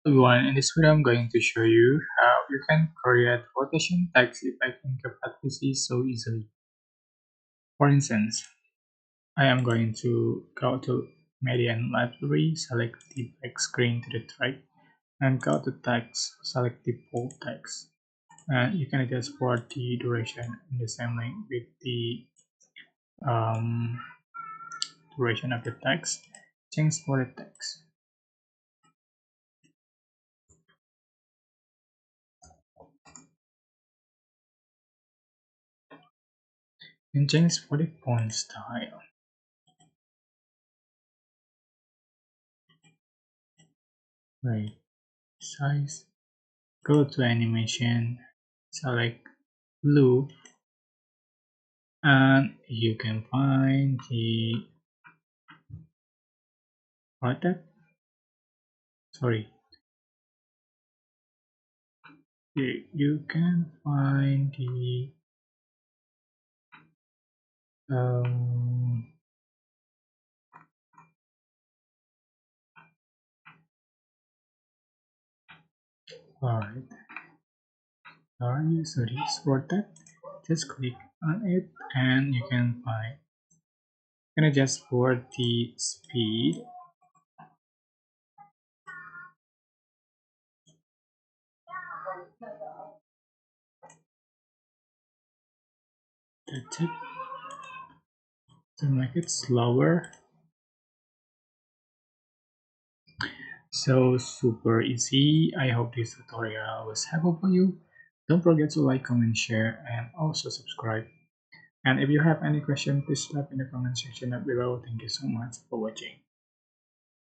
Everyone, in this video I'm going to show you how you can create rotation text effect in CapCut PC so easily. For instance, I am going to go to Media and Library, select the back screen to the right, and go to text, select the bold text. And you can adjust for the duration in the same link with the um, duration of the text. Change for the text. And change for the font style. Right. Size. Go to animation, select blue, and you can find the rotate. Sorry, you can find the um, alright, sorry, it's rotate. Just click on it, and you can find. You can adjust for the speed. That's it. To make it slower. So super easy. I hope this tutorial was helpful for you. Don't forget to like, comment, share, and also subscribe. And if you have any question, please type in the comment section below. Thank you so much for watching.